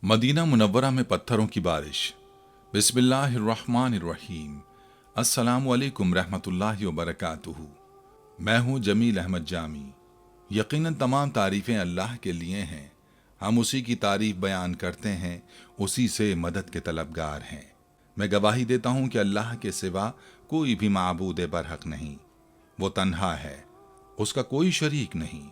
Medina Munawwara में पत्थरों की बारिश। बिस्मिल्लाहिर्रहमानिर्रहीम। अस्सलामु अलैकुम रहमतुल्लाहि व बरकातुहू। मैं हूँ जमील अहमद जामी। यकीनन तमाम तारीफ़ें अल्लाह के लिए हैं। हम उसी की तारीफ़ बयान करते हैं, उसी से मदद के तलबगार हैं। मैं गवाही देता हूँ कि अल्लाह के सिवा कोई भी माबूद बरहक नहीं। वो तन्हा है, उसका कोई शरीक नहीं,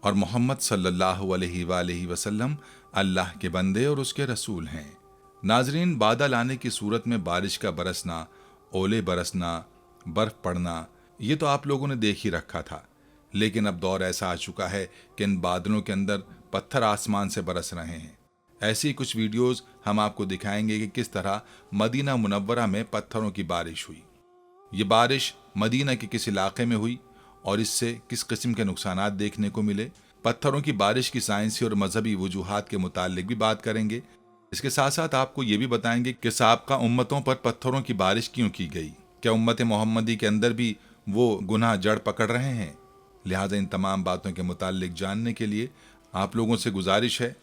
और मोहम्मद सल्लल्लाहु अलैहि वसल्लम अल्लाह के बंदे और उसके रसूल हैं। नाजरीन, बादल आने की सूरत में बारिश का बरसना, ओले बरसना, बर्फ पड़ना, ये तो आप लोगों ने देख ही रखा था। लेकिन अब दौर ऐसा आ चुका है कि इन बादलों के अंदर पत्थर आसमान से बरस रहे हैं। ऐसी कुछ वीडियोस हम आपको दिखाएंगे कि किस तरह मदीना मुनव्वरा में पत्थरों की बारिश हुई। ये बारिश मदीना के किस इलाके में हुई और इससे किस किस्म के नुकसानात देखने को मिले। पत्थरों की बारिश की साइंसी और मजहबी वजूहात के मुतालिक भी बात करेंगे। इसके साथ साथ आपको ये भी बताएंगे कि साबका उम्मतों पर पत्थरों की बारिश क्यों की गई। क्या उम्मत मोहम्मदी के अंदर भी वो गुनाह जड़ पकड़ रहे हैं? लिहाजा इन तमाम बातों के मुतालिक जानने के लिए आप लोगों से गुजारिश है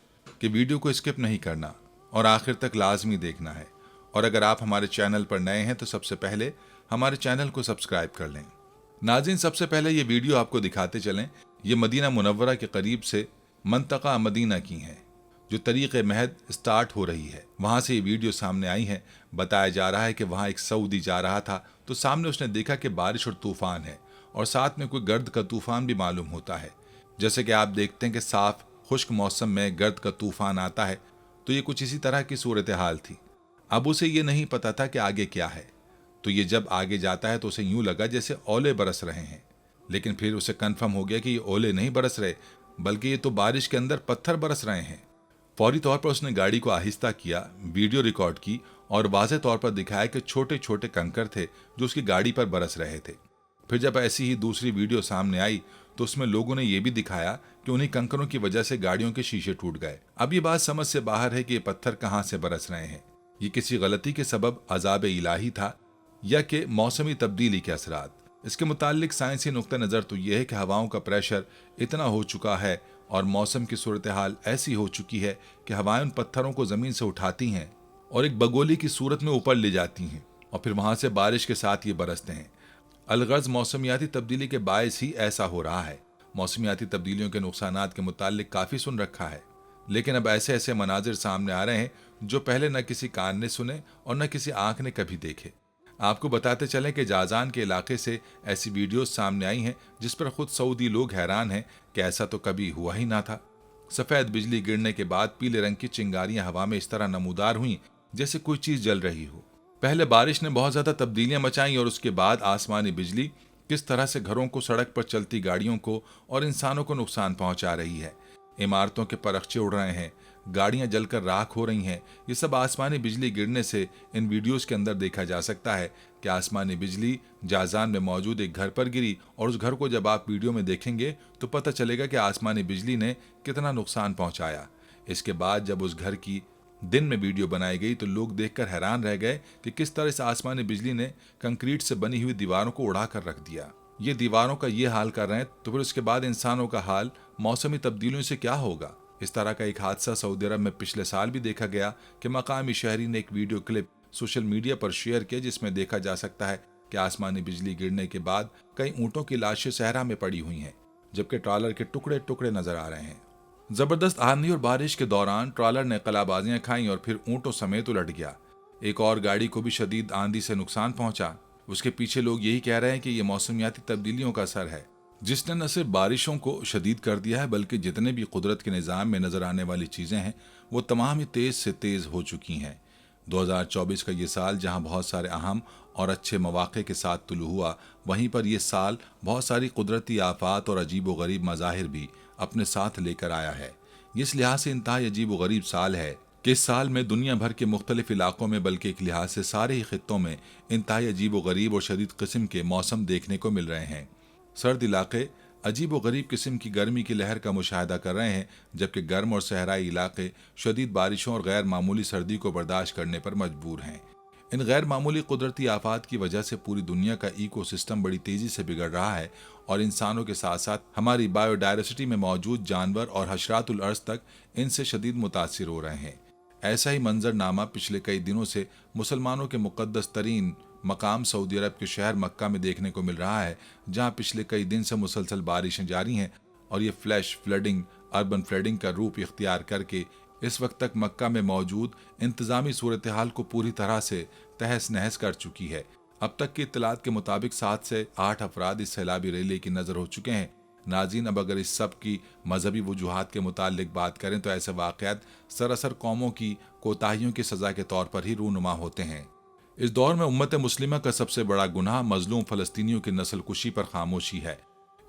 कि वीडियो को स्किप नहीं करना और आखिर तक लाजमी देखना है। और अगर आप हमारे चैनल पर नए हैं तो सबसे पहले हमारे चैनल को सब्सक्राइब कर लें। नाज़रीन, सबसे पहले ये वीडियो आपको दिखाते चलें। ये मदीना मुनव्वरा के करीब से मंतका मदीना की है, जो तरीक़ महद स्टार्ट हो रही है, वहाँ से ये वीडियो सामने आई है। बताया जा रहा है कि वहाँ एक सऊदी जा रहा था तो सामने उसने देखा कि बारिश और तूफ़ान है और साथ में कोई गर्द का तूफ़ान भी मालूम होता है। जैसे कि आप देखते हैं कि साफ खुश्क मौसम में गर्द का तूफ़ान आता है, तो ये कुछ इसी तरह की सूरत हाल थी। अब उसे ये नहीं पता था कि आगे क्या है, तो ये जब आगे जाता है तो उसे यूं लगा जैसे ओले बरस रहे हैं। लेकिन फिर उसे कन्फर्म हो गया कि ये ओले नहीं बरस रहे, बल्कि ये तो बारिश के अंदर पत्थर बरस रहे हैं। फौरी तौर पर उसने गाड़ी को आहिस्ता किया, वीडियो रिकॉर्ड की और वाज़ेह तौर पर दिखाया कि छोटे छोटे कंकर थे जो उसकी गाड़ी पर बरस रहे थे। फिर जब ऐसी ही दूसरी वीडियो सामने आई तो उसमें लोगों ने यह भी दिखाया कि उन्हीं कंकरों की वजह से गाड़ियों के शीशे टूट गए। अब ये बात समझ से बाहर है कि ये पत्थर कहाँ से बरस रहे हैं। ये किसी गलती के सबब अजाब इलाही था या कि मौसमी तब्दीली के असरात। इसके मुतालिक साइंसी नुक्ता नज़र तो यह है कि हवाओं का प्रेशर इतना हो चुका है और मौसम की सूरत हाल ऐसी हो चुकी है कि हवाएं उन पत्थरों को ज़मीन से उठाती हैं और एक बगोली की सूरत में ऊपर ले जाती हैं और फिर वहाँ से बारिश के साथ ये बरसते हैं। अलगर्ज मौसमियाती तब्दीली के बायस ही ऐसा हो रहा है। मौसमियाती तब्दीलियों के नुकसानात के मुतालिक काफ़ी सुन रखा है, लेकिन अब ऐसे ऐसे मनाजिर सामने आ रहे हैं जो पहले न किसी कान ने सुने और न किसी आंख ने कभी देखे। आपको बताते चलें कि जाजान के इलाके से ऐसी वीडियोस सामने आई हैं जिस पर खुद सऊदी लोग हैरान हैं कि ऐसा तो कभी हुआ ही ना था। सफ़ेद बिजली गिरने के बाद पीले रंग की चिंगारियां हवा में इस तरह नमूदार हुई जैसे कोई चीज़ जल रही हो। पहले बारिश ने बहुत ज़्यादा तब्दीलियां मचाई और उसके बाद आसमानी बिजली किस तरह से घरों को, सड़क पर चलती गाड़ियों को और इंसानों को नुकसान पहुंचा रही है। इमारतों के परखचे उड़ रहे हैं, गाड़ियां जलकर राख हो रही हैं। ये सब आसमानी बिजली गिरने से इन वीडियोस के अंदर देखा जा सकता है कि आसमानी बिजली जाजान में मौजूद एक घर पर गिरी और उस घर को जब आप वीडियो में देखेंगे तो पता चलेगा कि आसमानी बिजली ने कितना नुकसान पहुंचाया। इसके बाद जब उस घर की दिन में वीडियो बनाई गई तो लोग देखकर हैरान रह गए कि किस तरह इस आसमानी बिजली ने कंक्रीट से बनी हुई दीवारों को उड़ा कर रख दिया। ये दीवारों का ये हाल कर रहे हैं तो फिर उसके बाद इंसानों का हाल मौसमी तब्दीलियों से क्या होगा। इस तरह का एक हादसा सऊदी अरब में पिछले साल भी देखा गया कि मकामी शहरी ने एक वीडियो क्लिप सोशल मीडिया पर शेयर किया जिसमें देखा जा सकता है कि आसमानी बिजली गिरने के बाद कई ऊंटों की लाशें सहरा में पड़ी हुई हैं, जबकि ट्रॉलर के टुकड़े टुकड़े नजर आ रहे हैं। जबरदस्त आंधी और बारिश के दौरान ट्रॉलर ने कलाबाजियां खाई और फिर ऊंटों समेत उलट गया। एक और गाड़ी को भी शदीद आंधी से नुकसान पहुंचा। उसके पीछे लोग यही कह रहे हैं कि यह मौसमियाती तब्दीलियों का असर है, जिसने न सिर्फ बारिशों को शदीद कर दिया है बल्कि जितने भी कुदरत के निज़ाम में नजर आने वाली चीज़ें हैं वो तमाम ही तेज़ से तेज़ हो चुकी हैं। 2024 का ये साल जहां बहुत सारे अहम और अच्छे मौक़े के साथ तुलू हुआ, वहीं पर यह साल बहुत सारी कुदरती आफात और अजीब व गरीब मज़ाहिर भी अपने साथ लेकर आया है। इस लिहाज से इंतहाई अजीब व गरीब साल है कि इस साल में दुनिया भर के मुख्तलिफ इलाकों में बल्कि एक लिहाज से सारे ही खित्तों में इंतहाई अजीब व गरीब और शदीद किस्म के मौसम देखने को मिल रहे हैं। सर्द इलाके अजीब व गरीब किस्म की गर्मी की लहर का मुशाहिदा कर रहे हैं, जबकि गर्म और सहराई इलाके शदीद बारिशों और गैर मामूली सर्दी को बर्दाश्त करने पर मजबूर हैं। इन गैर मामूली कुदरती आफात की वजह से पूरी दुनिया का इकोसिस्टम बड़ी तेजी से बिगड़ रहा है और इंसानों के साथ साथ हमारी बायोडायवर्सिटी में मौजूद जानवर और हशरातुल अर्ज तक इनसे शदीद मुतासिर हो रहे हैं। ऐसा ही मंजरनामा पिछले कई दिनों से मुसलमानों के मुकद्दस तरीन मकाम सऊदी अरब के शहर मक्का में देखने को मिल रहा है, जहां पिछले कई दिन से मुसलसल बारिशें जारी हैं और ये फ्लैश फ्लडिंग, अर्बन फ्लडिंग का रूप इख्तियार करके इस वक्त तक मक्का में मौजूद इंतजामी सूरत हाल को पूरी तरह से तहस नहस कर चुकी है। अब तक की इत्तलात के मुताबिक 7 से 8 अफराद इस सैलाबी रैली की नजर हो चुके हैं। नाज़रीन, अब अगर इस सब की मजहबी वजूहात के मुतालिक बात करें तो ऐसे वाक़यात सरासर कौमों की कोताहियों की सज़ा के तौर पर ही रूनुमा होते हैं। इस दौर में उम्मत मुस्लिमा का सबसे बड़ा गुनाह मजलूम फ़लस्तीनियों की नस्ल कुशी पर खामोशी है।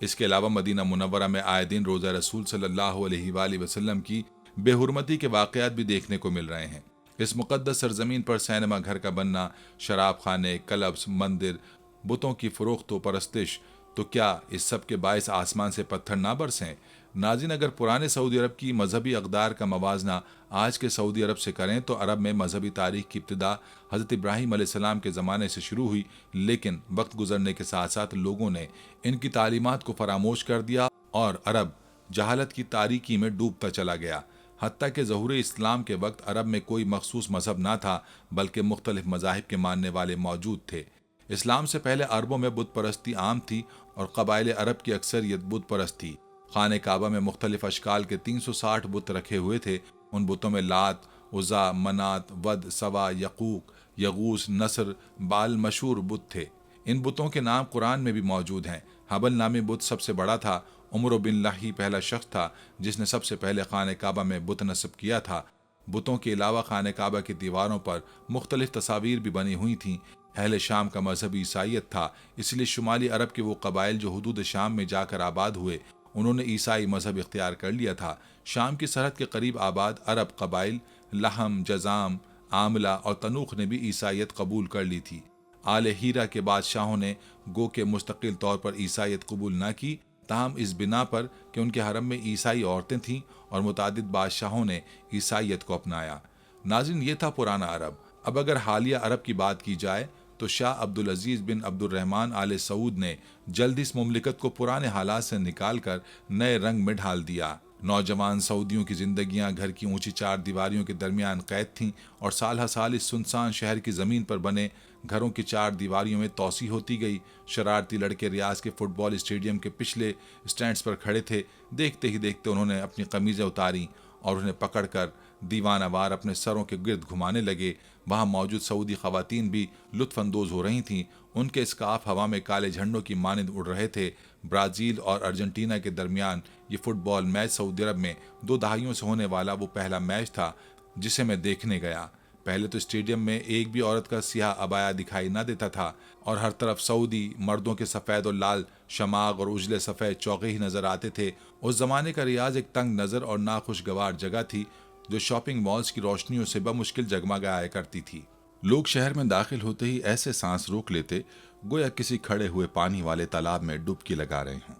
इसके अलावा मदीना मुनव्वरा में आए दिन रोज़ा रसूल सल्लल्लाहु अलैहि वसल्लम की बेहुरमती के वाक़यात भी देखने को मिल रहे हैं। इस मुक़द्दस सरजमीन पर सिनेमा घर का बनना, शराब खाने, क्लब्स, मंदिर, बुतों की फरोख्त व परस्तिश, तो क्या इस सब के बायस आसमान से पत्थर ना बरसें? नाज़रीन, अगर पुराने सऊदी अरब की मजहबी अक़दार का मवाजना आज के सऊदी अरब से करें तो अरब में मजहबी तारीख की इब्तिदा हज़रत इब्राहीम अलैहिस्सलाम के ज़माने से शुरू हुई, लेकिन वक्त गुजरने के साथ साथ लोगों ने इनकी तालीमात को फरामोश कर दिया और अरब जहालत की तारीकी में डूबता चला गया। हत्ता के ज़हूर इस्लाम के वक्त अरब में कोई मखसूस मजहब ना था, बल्कि मुख्तलिफ मज़ाहिब के मानने वाले मौजूद थे। इस्लाम से पहले अरबों में बुत परस्ती आम थी और कबाइल अरब की अक्सरियत बुत परस्त थी। खाने काबा में मुख्तलिफ अशकाल के 360 बुत रखे हुए थे। उन बुतों में लात, उज़ा, मनात, वद, सवा, यकूक, यगूस, नसर, बाल मशहूर बुत थे। इन बुतों के नाम कुरान में भी मौजूद हैं। हबल नामी बुत सबसे बड़ा था। उमर बिन लाही पहला शख्स था जिसने सबसे पहले खाने काबा में बुत नस्ब किया था। बुतों के अलावा खाने काबा की दीवारों पर मुख्तलिफ तस्वीर भी बनी हुई थीं। अहले शाम का मजहब ईसाइयत था, इसलिए शुमाली अरब के वो कबाइल जो हुदूद शाम में जाकर आबाद हुए, उन्होंने ईसाई मजहब इख्तियार कर लिया था। शाम की सरहद के करीब आबाद अरब कबाइल लहम, जजाम, आमला और तनूख ने भी ईसाइयत कबूल कर ली थी। आले हीरा के बादशाहों ने गो के मुस्तकिल तौर पर ईसाइयत कबूल न की, ताहम इस बिना पर कि उनके हरम में ईसाई औरतें थीं और मुतादिद बादशाहों ने ईसाइयत को अपनाया। नाज़रीन, ये था पुराना अरब। अब अगर हालिया अरब की बात की जाए तो शाह अब्दुल अजीज बिन अब्दुल रहमान आले सऊद ने जल्द इस मुमलिकत को पुराने हालात से निकाल कर नए रंग में ढाल दिया। नौजवान सऊदियों की जिंदगियां घर की ऊंची 4 दीवारियों के दरमियान कैद थीं और साल हर साल इस सुनसान शहर की ज़मीन पर बने घरों की 4 दीवारियों में तोसी होती गई। शरारती लड़के रियाज के फुटबॉल स्टेडियम के पिछले स्टैंड्स पर खड़े थे। देखते ही देखते उन्होंने अपनी कमीज़ें उतारी और उन्हें पकड़कर दीवानावार अपने सरों के गिर्द घुमाने लगे। वहां मौजूद सऊदी खवातीन भी लुत्फ अंदोज हो रही थीं। उनके स्कार्फ हवा में काले झंडों की मानिंद उड़ रहे थे। ब्राज़ील और अर्जेंटीना के दरमियान ये फुटबॉल मैच सऊदी अरब में 2 दहाइयों से होने वाला वो पहला मैच था जिसे मैं देखने गया। पहले तो स्टेडियम में एक भी औरत का सियाह अबाया दिखाई न देता था और हर तरफ सऊदी मर्दों के सफ़ेद और लाल शमाग और उजले सफ़ेद चौके ही नज़र आते थे। उस ज़माने का रियाज एक तंग नज़र और नाखुशगवार जगह थी जो शॉपिंग मॉल्स की रोशनियों से बमुश्किल जगमगाया करती थी। लोग शहर में दाखिल होते ही ऐसे सांस रोक लेते गोया किसी खड़े हुए पानी वाले तालाब में डुबकी लगा रहे हों।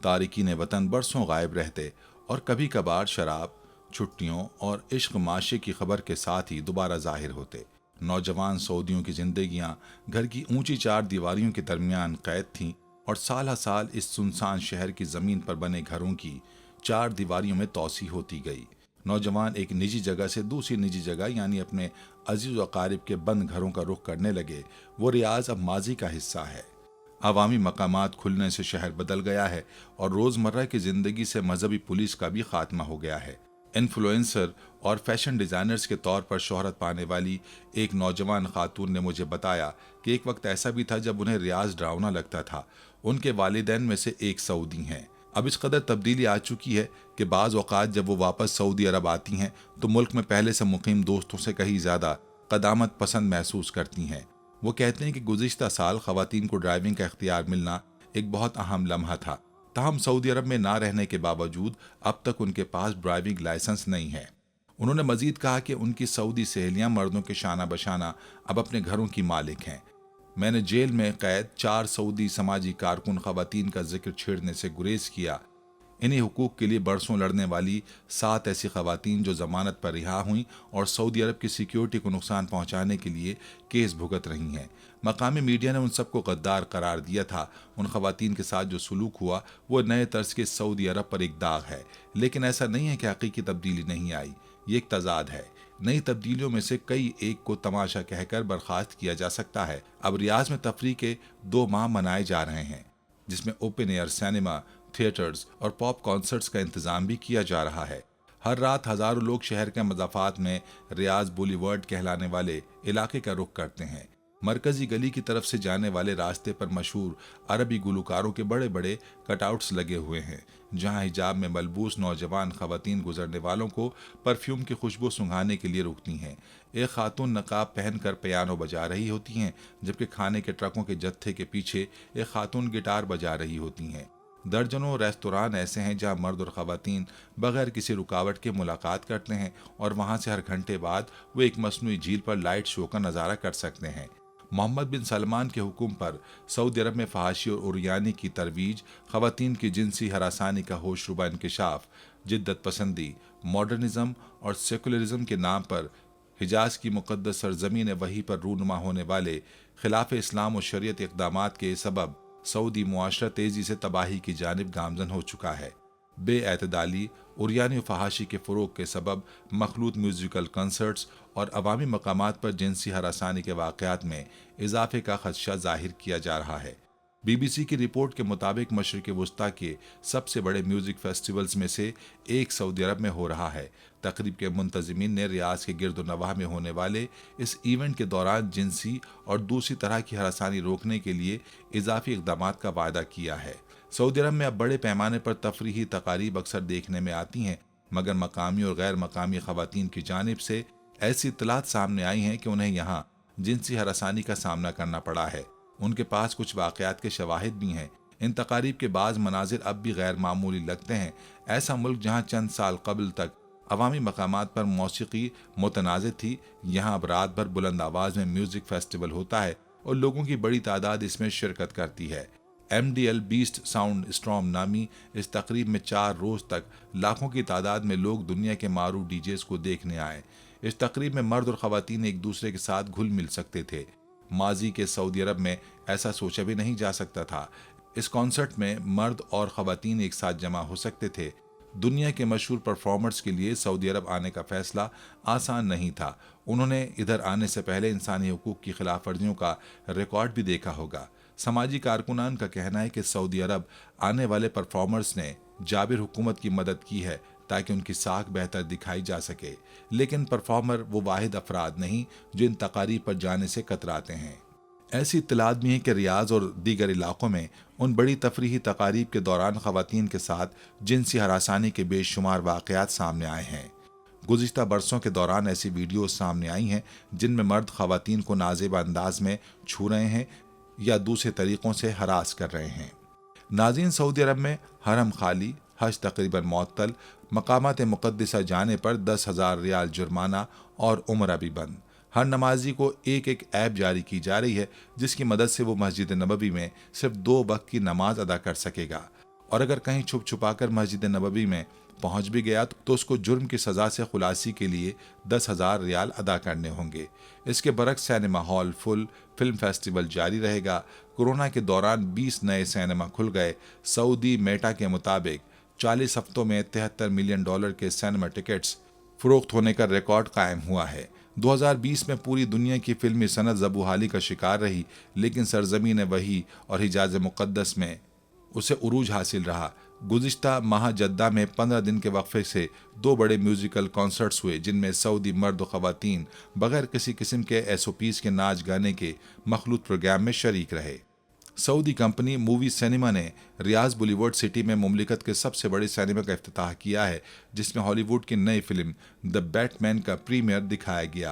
तारिकीन वतन बरसों गायब रहते और कभी कभार शराब, छुट्टियों और इश्क माशे की खबर के साथ ही दोबारा जाहिर होते। नौजवान सऊदियों की जिंदगियां घर की ऊंची 4 दीवारियों के दरमियान कैद थीं और साल हर साल इस सुनसान शहर की जमीन पर बने घरों की 4 दीवारियों में तोसी होती गई। नौजवान एक निजी जगह से दूसरी निजी जगह यानी अपने अजीज व अकारिब के बंद घरों का रुख करने लगे। वो रियाज अब माजी का हिस्सा है। अवामी मकामात खुलने से शहर बदल गया है और रोज़मर्रा की ज़िंदगी से मजहबी पुलिस का भी खात्मा हो गया है। इन्फ्लुएंसर और फैशन डिज़ाइनर्स के तौर पर शोहरत पाने वाली एक नौजवान खातून ने मुझे बताया कि एक वक्त ऐसा भी था जब उन्हें रियाज डरावना लगता था। उनके वालिदैन में से एक सऊदी हैं। अब इस कदर तब्दीली आ चुकी है कि बाज़ औक़ात जब वो वापस सऊदी अरब आती हैं तो मुल्क में पहले से मुकीम दोस्तों से कहीं ज़्यादा क़दामत पसंद महसूस करती हैं। वो कहते हैं कि गुज़िश्ता साल ख़वातीन को ड्राइविंग का इख्तियार मिलना एक बहुत अहम लम्हा था। ताहम सऊदी अरब में ना रहने के बावजूद अब तक उनके पास ड्राइविंग लाइसेंस नहीं है। उन्होंने मजीद कहा कि उनकी सऊदी सहेलियां मर्दों के शाना बशाना अब अपने घरों की मालिक हैं। मैंने जेल में कैद 4 सऊदी समाजी कारकुन ख़वातीन का जिक्र छेड़ने से गुरेज किया। इन्हीं हुकूक के लिए बरसों लड़ने वाली 7 ऐसी ख़वातीन जो ज़मानत पर रिहा हुई और सऊदी अरब की सिक्योरिटी को नुकसान पहुंचाने के लिए केस भुगत रही हैं। मकामी मीडिया ने उन सबको गद्दार करार दिया था। उन ख़वातीन के साथ जो सलूक हुआ वो नए तर्ज के सऊदी अरब पर एक दाग है, लेकिन ऐसा नहीं है कि हकीकी तब्दीली नहीं आई। ये एक तजाद है। नई तब्दीलियों में से कई एक को तमाशा कहकर बर्खास्त किया जा सकता है। अब रियाज में तफरीह के 2 माह मनाए जा रहे हैं, जिसमें ओपन एयर सिनेमा, थिएटर्स और पॉप कॉन्सर्ट्स का इंतजाम भी किया जा रहा है। हर रात हजारों लोग शहर के मज़ाफ़ात में रियाज बुलीवर्ड कहलाने वाले इलाके का रुख करते हैं। मरकजी गली की तरफ से जाने वाले रास्ते पर मशहूर अरबी गुलकारों के बड़े बड़े कटआउट्स लगे हुए हैं, जहां हिजाब में मलबूस नौजवान खवातीन गुजरने वालों को परफ्यूम की खुशबू सूंघाने के लिए रुकती हैं। एक खातून नकाब पहनकर पियानो बजा रही होती हैं, जबकि खाने के ट्रकों के जत्थे के पीछे एक खातून गिटार बजा रही होती हैं। दर्जनों रेस्तोरां ऐसे हैं जहां मर्द और खवातीन बगैर किसी रुकावट के मुलाकात करते हैं और वहां से हर घंटे बाद वो एक मसनूई झील पर लाइट शो का नज़ारा कर सकते हैं। मोहम्मद बिन सलमान के हुक्म पर सऊदी अरब में फहाशी और उरियानी की तरवीज, खवातीन की जिनसी हरासानी का होशरुबा इंकशाफ, जिद्दत पसंदी, मॉडर्निज्म और सेकुलरिज्म के नाम पर हिजाज की मुकद्दस सरजमीन वही पर रूनुमा होने वाले खिलाफ इस्लाम और शरीयत इक़दामात के सबब सऊदी मुआशरा तेजी से तबाही की जानिब गामजन हो चुका है। बेएतदाली, उरियानी और फहाशी के फ़रोग के सबब मखलूत म्यूज़िकल कंसर्ट्स और अवामी मकामात पर जिनसी हरासानी के वाक़यात में इजाफे का खदशा जाहिर किया जा रहा है। BBC की रिपोर्ट के मुताबिक मशरिक़ वस्ता के सबसे बड़े म्यूज़िक फेस्टिवल्स में से एक सऊदी अरब में हो रहा है। तकरीब के मुंतज़मीन ने रियाज के गिरदोनवाह में होने वाले इस इवेंट के दौरान जिनसी और दूसरी तरह की हरासानी रोकने के लिए इजाफी इक़दामात का वायदा किया है। सऊदी अरब में अब बड़े पैमाने पर तफरीही तकारीब अक्सर देखने में आती हैं, मगर मकामी और गैर मकामी खवातीन की जानिब से ऐसी इत्तलात सामने आई हैं कि उन्हें यहाँ जिनसी हरासानी का सामना करना पड़ा है। उनके पास कुछ वाक़यात के शवाहिद भी हैं। इन तकारीब के बाज़ मनाजिर अब भी गैर मामूली लगते हैं। ऐसा मुल्क जहाँ चंद साल कबल तक अवामी मकामात पर मौसीकी मुतनाज़ थी, यहाँ अब रात भर बुलंद आवाज़ में म्यूज़िक फेस्टिवल होता है और लोगों की बड़ी तादाद इसमें शिरकत करती है। MDL बीस्ट साउंड स्टॉर्म नामी इस तकरीब में 4 रोज़ तक लाखों की तादाद में लोग दुनिया के मारूफ डीजेस को देखने आए। इस तकरीब में मर्द और ख़वातीन एक दूसरे के साथ घुल मिल सकते थे। माजी के सऊदी अरब में ऐसा सोचा भी नहीं जा सकता था। इस कॉन्सर्ट में मर्द और ख़वातीन एक साथ जमा हो सकते थे। दुनिया के मशहूर परफॉर्मर्स के लिए सऊदी अरब आने का फैसला आसान नहीं था। उन्होंने इधर आने से पहले इंसानी हुकूक की खिलाफ वर्जियों का रिकॉर्ड भी देखा होगा। समाजी कारकुनान का कहना है कि सऊदी अरब आने वाले परफॉर्मर्स ने जाबिर हुकूमत की मदद की है ताकि उनकी साख बेहतर दिखाई जा सके, लेकिन परफॉर्मर वो वाहिद अफराद नहीं जो इन तकारीब पर जाने से कतराते हैं। ऐसी इत्तलात भी हैं कि रियाज और दीगर इलाकों में उन बड़ी तफरीही तकारीब के दौरान खवातीन के साथ जिनसी हरासानी के बेशुमार वाक़यात सामने आए हैं। गुज़िश्ता बरसों के दौरान ऐसी वीडियो सामने आई हैं जिनमें मर्द खवातीन को नाज़ेब अंदाज में छू रहे हैं या दूसरे तरीक़ों से हरास कर रहे हैं। नाज़रीन, सऊदी अरब में हरम खाली, हज तकरीबन मुअत्तल, मकामात मुक़द्दसा जाने पर 10,000 रियाल जुर्माना और उम्रा भी बंद। हर नमाजी को एक एक ऐप जारी की जा रही है जिसकी मदद से वो मस्जिद नबवी में सिर्फ 2 वक्त की नमाज अदा कर सकेगा, और अगर कहीं छुप छुपाकर मस्जिद नबवी में पहुंच भी गया तो उसको जुर्म की सज़ा से खुलासी के लिए 10,000 रियाल अदा करने होंगे। इसके बरक्स cinema hall full, film festival जारी रहेगा। कोरोना के दौरान 20 नए सिनेमा खुल गए। सऊदी मेटा के मुताबिक 40 हफ्तों में $73 मिलियन के सिनेमा टिकट्स फरोख्त होने का रिकॉर्ड कायम हुआ है। 2020 में पूरी दुनिया की फिल्मी सनत ज़बूहाली का शिकार रही, लेकिन सरजमीन वही और हिजाज मुक़द्दस में उसे उरूज हासिल रहा। गुज़िश्ता माह जद्दा में 15 दिन के वक्फे से 2 बड़े म्यूज़िकल कॉन्सर्ट्स हुए, जिनमें सऊदी मर्द व ख़वातीन बगैर किसी किस्म के SOPs के नाच गाने के मखलूत प्रोग्राम में शरीक रहे। सऊदी कंपनी मूवी सिनेमा ने रियाज बुलीवर्ड सिटी में मुमलिकत के सबसे बड़े सिनेमा का इफ्तिताह किया है, जिसमें हॉलीवुड की नई फिल्म द बैटमैन का प्रीमियर दिखाया गया।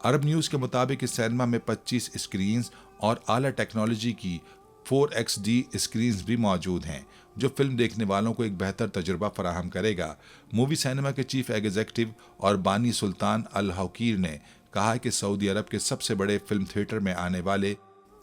अरब न्यूज़ के मुताबिक इस सिनेमा में 25 स्क्रीन्स और आला टेक्नोलॉजी की 4XD स्क्रीन्स भी मौजूद हैं, जो फिल्म देखने वालों को एक बेहतर तजुर्बा फराहम करेगा। मूवी सिनेमा के चीफ एग्जीक्यूटिव और बानी सुल्तान अल हकीर ने कहा कि सऊदी अरब के सबसे बड़े फिल्म थिएटर में आने वाले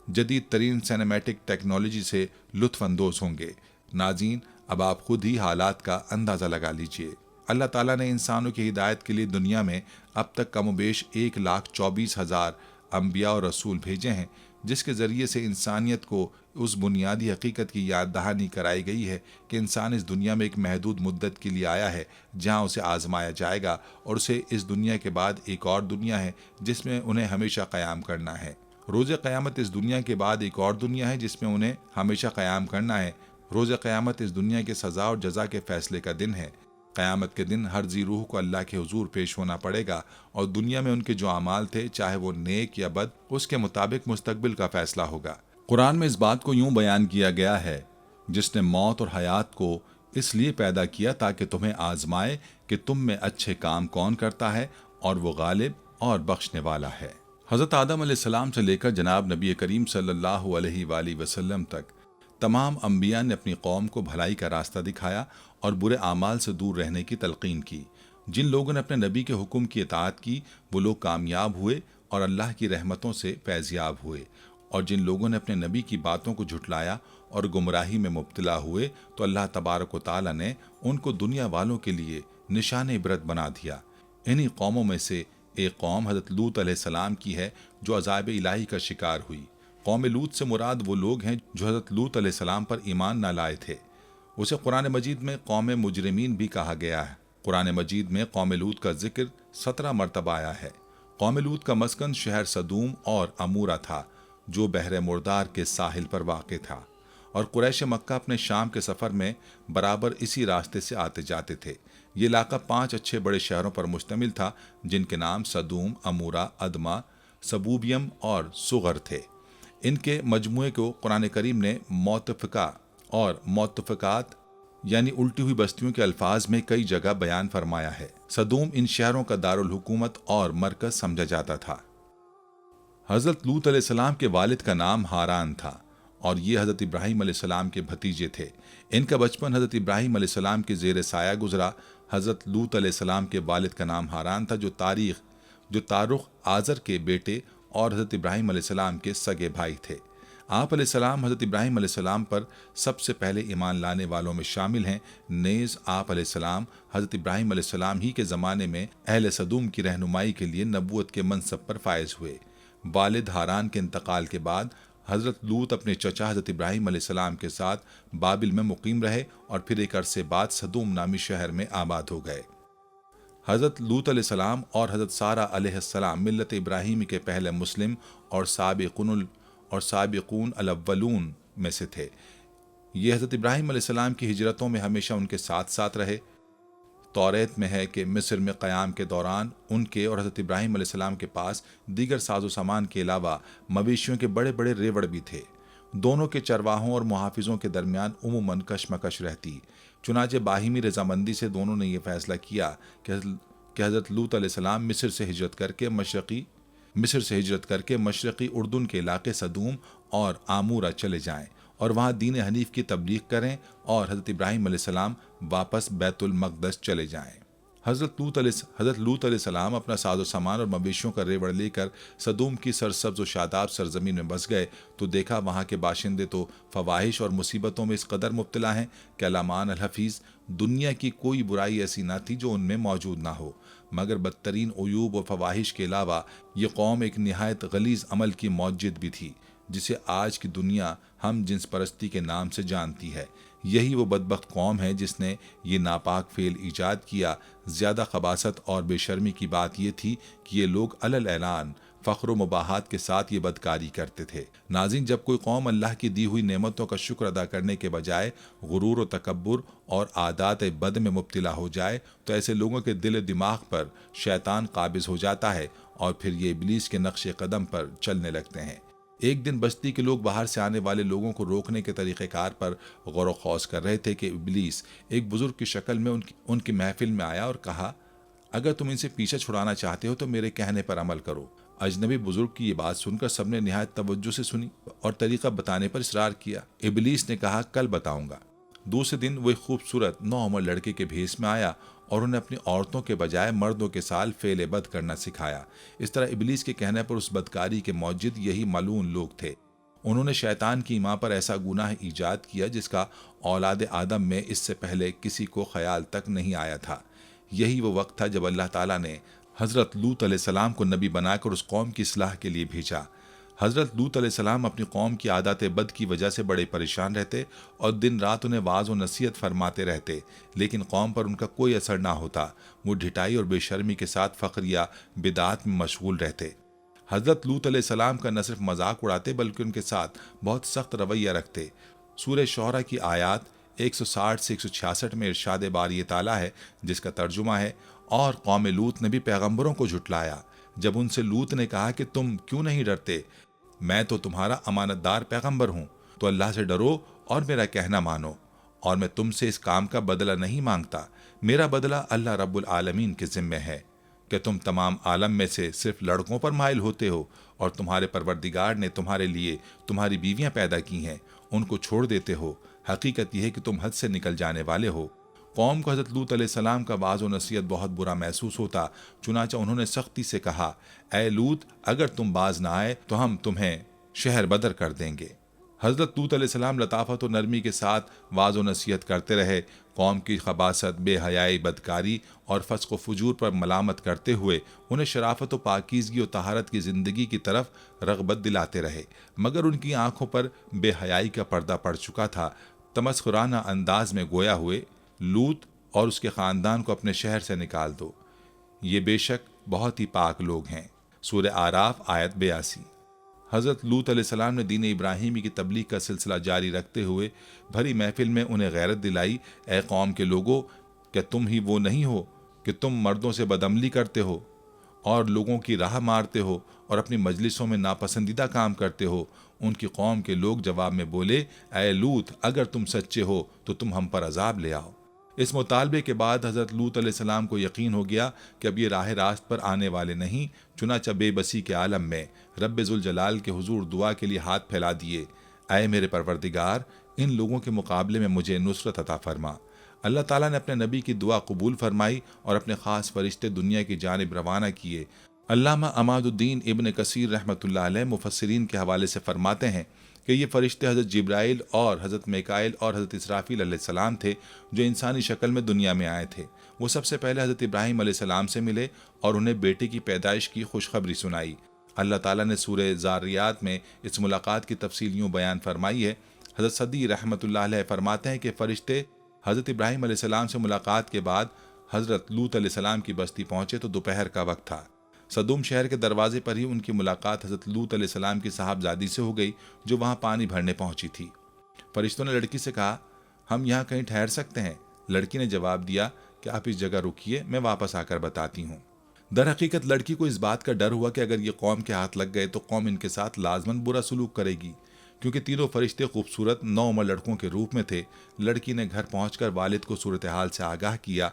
जदीद तरीन सिनेमैटिक टेक्नोलॉजी से लुत्फ अंदोज होंगे। नाज़रीन, अब आप खुद ही हालात का अंदाज़ा लगा लीजिए। अल्लाह ताला ने इंसानों की हिदायत के लिए दुनिया में अब तक कमोबेश 1,24,000 अंबिया और रसूल भेजे हैं, जिसके ज़रिए से इंसानियत को اس بنیادی حقیقت کی یاد دہانی کرائی گئی ہے کہ انسان اس دنیا میں ایک محدود مدت کے لیے آیا ہے جہاں اسے آزمایا جائے گا، اور اسے اس دنیا کے بعد ایک اور دنیا ہے جس میں انہیں ہمیشہ قیام کرنا ہے۔ روز قیامت اس دنیا کے بعد ایک اور دنیا ہے جس میں انہیں ہمیشہ قیام کرنا ہے۔ روز قیامت اس دنیا کے سزا اور جزا کے فیصلے کا دن ہے۔ قیامت کے دن ہر ذی روح کو اللہ کے حضور پیش ہونا پڑے گا، اور دنیا میں ان کے جو اعمال تھے، چاہے وہ نیک یا بد، اس کے مطابق مستقبل کا فیصلہ ہوگا۔ قرآن میں اس بات کو یوں بیان کیا گیا ہے: جس نے موت اور حیات کو اس لیے پیدا کیا تاکہ تمہیں آزمائے کہ تم میں اچھے کام کون کرتا ہے، اور وہ غالب اور بخشنے والا ہے۔ حضرت آدم علیہ السلام سے لے کر جناب نبی کریم صلی اللہ علیہ وآلہ وسلم تک تمام انبیاء نے اپنی قوم کو بھلائی کا راستہ دکھایا اور برے اعمال سے دور رہنے کی تلقین کی۔ جن لوگوں نے اپنے نبی کے حکم کی اطاعت کی، وہ لوگ کامیاب ہوئے اور اللہ کی رحمتوں سے فیضیاب ہوئے، اور جن لوگوں نے اپنے نبی کی باتوں کو جھٹلایا اور گمراہی میں مبتلا ہوئے تو اللہ تبارک و تعالیٰ نے ان کو دنیا والوں کے لیے نشان عبرت بنا دیا۔ انہی قوموں میں سے ایک قوم حضرت لوط علیہ السلام کی ہے جو عذاب الہی کا شکار ہوئی۔ قوم لوط سے مراد وہ لوگ ہیں جو حضرت لوط علیہ السلام پر ایمان نہ لائے تھے۔ اسے قرآن مجید میں قوم مجرمین بھی کہا گیا ہے۔ قرآن مجید میں قوم لوط کا ذکر 17 مرتبہ آیا ہے۔ قوم لوط کا مسکن شہر صدوم اور امورہ تھا جو بحر مردار کے ساحل پر واقع تھا، اور قریش مکہ اپنے شام کے سفر میں برابر اسی راستے سے آتے جاتے تھے۔ یہ علاقہ 5 اچھے بڑے شہروں پر مشتمل تھا جن کے نام صدوم، امورہ، ادما، سبوبیم اور صغر تھے۔ ان کے مجموعے کو قرآن کریم نے موتفقہ اور موتفقات یعنی الٹی ہوئی بستیوں کے الفاظ میں کئی جگہ بیان فرمایا ہے۔ صدوم ان شہروں کا دارالحکومت اور مرکز سمجھا جاتا تھا۔ حضرت لوط علیہ السلام کے والد کا نام ہاران تھا، اور یہ حضرت ابراہیم علیہ السلام کے بھتیجے تھے۔ ان کا بچپن حضرت ابراہیم علیہ السلام کے زیر سایہ گزرا۔ حضرت لوط علیہ السلام کے والد کا نام ہاران تھا جو تارخ آزر کے بیٹے اور حضرت ابراہیم علیہ السلام کے سگے بھائی تھے۔ آپ علیہ السلام حضرت ابراہیم علیہ السلام پر سب سے پہلے ایمان لانے والوں میں شامل ہیں۔ نیز آپ علیہ السلام حضرت ابراہیم علیہ السلام ہی کے زمانے میں اہل صدوم کی رہنمائی کے لیے نبوت کے منصب پر فائز ہوئے۔ والد ہاران کے انتقال کے بعد حضرت لوط اپنے چچا حضرت ابراہیم علیہ السلام کے ساتھ بابل میں مقیم رہے، اور پھر ایک عرصے بعد صدوم نامی شہر میں آباد ہو گئے۔ حضرت لوط علیہ السلام اور حضرت سارہ علیہ السلام ملت ابراہیمی کے پہلے مسلم اور سابقون الاولون میں سے تھے۔ یہ حضرت ابراہیم علیہ السلام کی ہجرتوں میں ہمیشہ ان کے ساتھ ساتھ رہے۔ توریت میں ہے کہ مصر میں قیام کے دوران ان کے اور حضرت ابراہیم علیہ السلام کے پاس دیگر ساز و سامان کے علاوہ مویشیوں کے بڑے بڑے ریوڑ بھی تھے۔ دونوں کے چرواہوں اور محافظوں کے درمیان عموماً کشمکش رہتی۔ چنانچہ باہمی رضامندی سے دونوں نے یہ فیصلہ کیا کہ حضرت لوط علیہ السلام مصر سے ہجرت کر کے مشرقی اردن کے علاقے صدوم اور آمورہ چلے جائیں اور وہاں دین حنیف کی تبلیغ کریں، اور حضرت ابراہیم علیہ السلام واپس بیت المقدس چلے جائیں۔ حضرت لوط علیہ السلام اپنا ساز و سامان اور مویشیوں کا ریوڑ لے کر صدوم کی سرسبز و شاداب سرزمین میں بس گئے تو دیکھا وہاں کے باشندے تو فواحش اور مصیبتوں میں اس قدر مبتلا ہیں کہ علامان الحفیظ دنیا کی کوئی برائی ایسی نہ تھی جو ان میں موجود نہ ہو، مگر بدترین عیوب و فواحش کے علاوہ یہ قوم ایک نہایت غلیظ عمل کی موجد بھی تھی جسے آج کی دنیا ہم جنس پرستی کے نام سے جانتی ہے۔ یہی وہ بدبخت قوم ہے جس نے یہ ناپاک فعل ایجاد کیا۔ زیادہ خباثت اور بے شرمی کی بات یہ تھی کہ یہ لوگ علل اعلان فخر و مباحات کے ساتھ یہ بدکاری کرتے تھے۔ ناظرین، جب کوئی قوم اللہ کی دی ہوئی نعمتوں کا شکر ادا کرنے کے بجائے غرور و تکبر اور عادات بد میں مبتلا ہو جائے تو ایسے لوگوں کے دل و دماغ پر شیطان قابض ہو جاتا ہے، اور پھر یہ ابلیس کے نقش قدم پر چلنے لگتے ہیں۔ ایک دن بستی کے لوگ باہر سے آنے والے لوگوں کو روکنے کے طریقہ کار پر غور و خوض کر رہے تھے کہ ابلیس ایک بزرگ کی شکل میں ان کی محفل میں آیا اور کہا، اگر تم ان سے پیچھے چھڑانا چاہتے ہو تو میرے کہنے پر عمل کرو۔ اجنبی بزرگ کی یہ بات سن کر سب نے نہایت توجہ سے سنی اور طریقہ بتانے پر اصرار کیا۔ ابلیس نے کہا، کل بتاؤں گا۔ دوسرے دن وہ ایک خوبصورت نوعمر لڑکے کے بھیس میں آیا اور انہیں اپنی عورتوں کے بجائے مردوں کے سال فعل بد کرنا سکھایا۔ اس طرح ابلیس کے کہنے پر اس بدکاری کے موجد یہی ملعون لوگ تھے۔ انہوں نے شیطان کی ماں پر ایسا گناہ ایجاد کیا جس کا اولاد آدم میں اس سے پہلے کسی کو خیال تک نہیں آیا تھا۔ یہی وہ وقت تھا جب اللہ تعالیٰ نے حضرت لوط علیہ السلام کو نبی بنا کر اس قوم کی اصلاح کے لیے بھیجا۔ حضرت لوط علیہ السلام اپنی قوم کی عادات بد کی وجہ سے بڑے پریشان رہتے اور دن رات انہیں واعظ و نصیحت فرماتے رہتے، لیکن قوم پر ان کا کوئی اثر نہ ہوتا۔ وہ ڈھٹائی اور بے شرمی کے ساتھ فخر یا بدعات میں مشغول رہتے۔ حضرت لوط علیہ السلام کا نہ صرف مذاق اڑاتے بلکہ ان کے ساتھ بہت سخت رویہ رکھتے۔ سورہ شعراء کی آیات 160 سے 166 میں ارشاد باری تعالیٰ ہے، جس کا ترجمہ ہے، اور قوم لوط نے بھی پیغمبروں کو جھٹلایا جب ان سے لوط نے کہا کہ تم کیوں نہیں ڈرتے، میں تو تمہارا امانت دار پیغمبر ہوں، تو اللہ سے ڈرو اور میرا کہنا مانو، اور میں تم سے اس کام کا بدلہ نہیں مانگتا، میرا بدلہ اللہ رب العالمین کے ذمہ ہے۔ کہ تم تمام عالم میں سے صرف لڑکوں پر مائل ہوتے ہو، اور تمہارے پروردگار نے تمہارے لیے تمہاری بیویاں پیدا کی ہیں، ان کو چھوڑ دیتے ہو، حقیقت یہ ہے کہ تم حد سے نکل جانے والے ہو۔ قوم کو حضرت لوط علیہ السلام کا واعظ و نصیحت بہت برا محسوس ہوتا، چنانچہ انہوں نے سختی سے کہا، اے لوط، اگر تم باز نہ آئے تو ہم تمہیں شہر بدر کر دیں گے۔ حضرت لوط علیہ السلام لطافت و نرمی کے ساتھ واعظ و نصیحت کرتے رہے، قوم کی خباثت، بے حیائی، بدکاری اور فسق و فجور پر ملامت کرتے ہوئے انہیں شرافت و پاکیزگی و طہارت کی زندگی کی طرف رغبت دلاتے رہے، مگر ان کی آنکھوں پر بے حیائی کا پردہ پڑ چکا تھا۔ تمسخرانہ انداز میں گویا ہوئے، لوط اور اس کے خاندان کو اپنے شہر سے نکال دو، یہ بے شک بہت ہی پاک لوگ ہیں۔ سورہ آراف آیت 82۔ حضرت لوط علیہ السلام نے دین ابراہیمی کی تبلیغ کا سلسلہ جاری رکھتے ہوئے بھری محفل میں انہیں غیرت دلائی، اے قوم کے لوگوں، کیا تم ہی وہ نہیں ہو کہ تم مردوں سے بدعملی کرتے ہو اور لوگوں کی راہ مارتے ہو اور اپنی مجلسوں میں ناپسندیدہ کام کرتے ہو؟ ان کی قوم کے لوگ جواب میں بولے، اے لوط، اگر تم سچے ہو تو تم ہم پر عذاب لے آؤ۔ اس مطالبے کے بعد حضرت لوط علیہ السلام کو یقین ہو گیا کہ اب یہ راہ راست پر آنے والے نہیں، چنانچہ بے بسی کے عالم میں رب ذوالجلال کے حضور دعا کے لیے ہاتھ پھیلا دیے، اے میرے پروردگار، ان لوگوں کے مقابلے میں مجھے نصرت عطا فرما۔ اللہ تعالیٰ نے اپنے نبی کی دعا قبول فرمائی اور اپنے خاص فرشتے دنیا کی جانب روانہ کیے۔ علامہ عماد الدین ابن کثیر رحمۃ اللہ علیہ مفسرین کے حوالے سے فرماتے ہیں کہ یہ فرشتے حضرت جبرائیل اور حضرت میکائیل اور حضرت اسرافیل علیہ السلام تھے، جو انسانی شکل میں دنیا میں آئے تھے۔ وہ سب سے پہلے حضرت ابراہیم علیہ السلام سے ملے اور انہیں بیٹے کی پیدائش کی خوشخبری سنائی۔ اللہ تعالیٰ نے سورہ ذاریات میں اس ملاقات کی تفصیل یوں بیان فرمائی ہے۔ حضرت صدی رحمۃ اللہ علیہ فرماتے ہیں کہ فرشتے حضرت ابراہیم علیہ السلام سے ملاقات کے بعد حضرت لوط علیہ السلام کی بستی پہنچے تو دوپہر کا وقت تھا۔ صدوم شہر کے دروازے پر ہی ان کی ملاقات حضرت لوط علیہ السلام کی صاحبزادی سے ہو گئی، جو وہاں پانی بھرنے پہنچی تھی۔ فرشتوں نے لڑکی سے کہا، ہم یہاں کہیں ٹھہر سکتے ہیں؟ لڑکی نے جواب دیا کہ آپ اس جگہ رکیے، میں واپس آ کر بتاتی ہوں۔ در حقیقت لڑکی کو اس بات کا ڈر ہوا کہ اگر یہ قوم کے ہاتھ لگ گئے تو قوم ان کے ساتھ لازماً برا سلوک کرے گی، کیونکہ تینوں فرشتے خوبصورت نوعمر لڑکوں کے روپ میں تھے۔ لڑکی نے گھر پہنچ کر والد کو صورتحال سے آگاہ کیا۔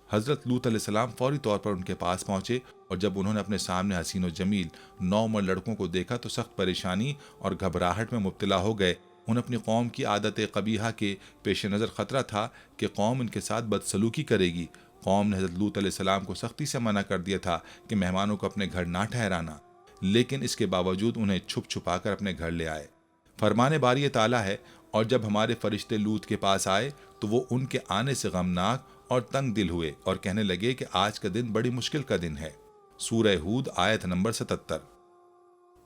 حضرت لوط علیہ السلام فوری طور پر ان کے پاس پہنچے، اور جب انہوں نے اپنے سامنے حسین و جمیل نوعمر لڑکوں کو دیکھا تو سخت پریشانی اور گھبراہٹ میں مبتلا ہو گئے۔ انہیں اپنی قوم کی عادت قبیحہ کے پیش نظر خطرہ تھا کہ قوم ان کے ساتھ بدسلوکی کرے گی۔ قوم نے حضرت لوط علیہ السلام کو سختی سے منع کر دیا تھا کہ مہمانوں کو اپنے گھر نہ ٹھہرانا، لیکن اس کے باوجود انہیں چھپ چھپا کر اپنے گھر لے آئے۔ فرمان باری تعالیٰ ہے، اور جب ہمارے فرشتے لوط کے پاس آئے تو وہ ان کے آنے سے غمناک اور تنگ دل ہوئے اور کہنے لگے کہ آج کا دن بڑی مشکل کا دن ہے۔ سورہ ہود آیت نمبر 77۔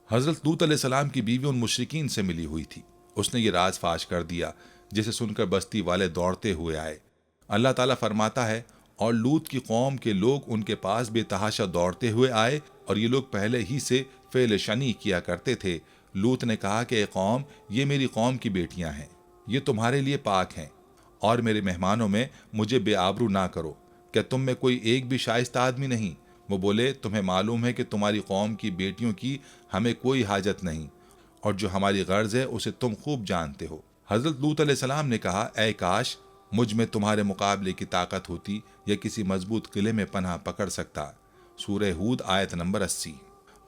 حضرت لوط علیہ السلام کی بیوی ان مشرکین سے ملی ہوئی تھی۔ اس نے یہ راز فاش کر دیا، جسے سن کر بستی والے دوڑتے ہوئے آئے۔ اللہ تعالیٰ فرماتا ہے، اور لوط کی قوم کے لوگ ان کے پاس بے تحاشا دوڑتے ہوئے آئے، اور یہ لوگ پہلے ہی سے فعل شنی کیا کرتے تھے۔ لوط نے کہا کہ اے قوم، یہ میری قوم کی بیٹیاں ہیں، یہ تمہارے لیے پاک ہیں، اور میرے مہمانوں میں مجھے بے آبرو نہ کرو۔ کیا تم میں کوئی ایک بھی شائستہ آدمی نہیں؟ وہ بولے، تمہیں معلوم ہے کہ تمہاری قوم کی بیٹیوں کی ہمیں کوئی حاجت نہیں، اور جو ہماری غرض ہے اسے تم خوب جانتے ہو۔ حضرت لوط علیہ السلام نے کہا، اے کاش مجھ میں تمہارے مقابلے کی طاقت ہوتی یا کسی مضبوط قلعے میں پناہ پکڑ سکتا۔ سورہ ہود آیت نمبر 80۔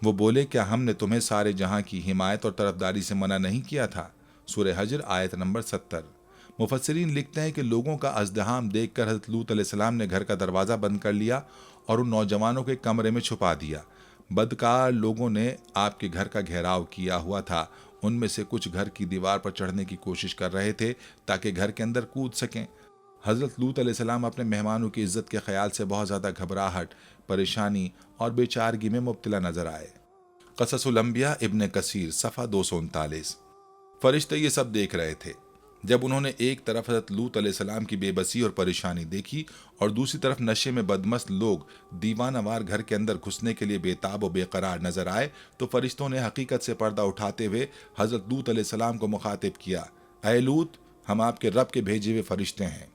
وہ بولے، کیا ہم نے تمہیں سارے جہاں کی حمایت اور طرفداری سے منع نہیں کیا تھا؟ سورہ حجر آیت نمبر 70۔ مفسرین لکھتے ہیں کہ لوگوں کا ازدحام دیکھ کر حضرت لوط علیہ السلام نے گھر کا دروازہ بند کر لیا اور ان نوجوانوں کے کمرے میں چھپا دیا۔ بدکار لوگوں نے آپ کے گھر کا گھیراؤ کیا ہوا تھا۔ ان میں سے کچھ گھر کی دیوار پر چڑھنے کی کوشش کر رہے تھے تاکہ گھر کے اندر کود سکیں۔ حضرت لوط علیہ السلام اپنے مہمانوں کی عزت کے خیال سے بہت زیادہ گھبراہٹ، پریشانی اور بے چارگی میں مبتلا نظر آئے۔ क़ससुल अंबिया इब्न कसीर सफ़ा 239। फरिश्ते ये सब देख रहे थे। जब उन्होंने एक तरफ हज़रत लूत अलैहिस्सलाम की बेबसी और परेशानी देखी और दूसरी तरफ नशे में बदमस्त लोग दीवानावार घर के अंदर घुसने के लिए बेताब और बेकरार नजर आए, तो फरिश्तों ने हकीकत से पर्दा उठाते हुए हज़रत लूत अलैहिस्सलाम को मुखातिब किया, ऐ लूत, हम आपके रब के भेजे हुए फरिश्ते हैं।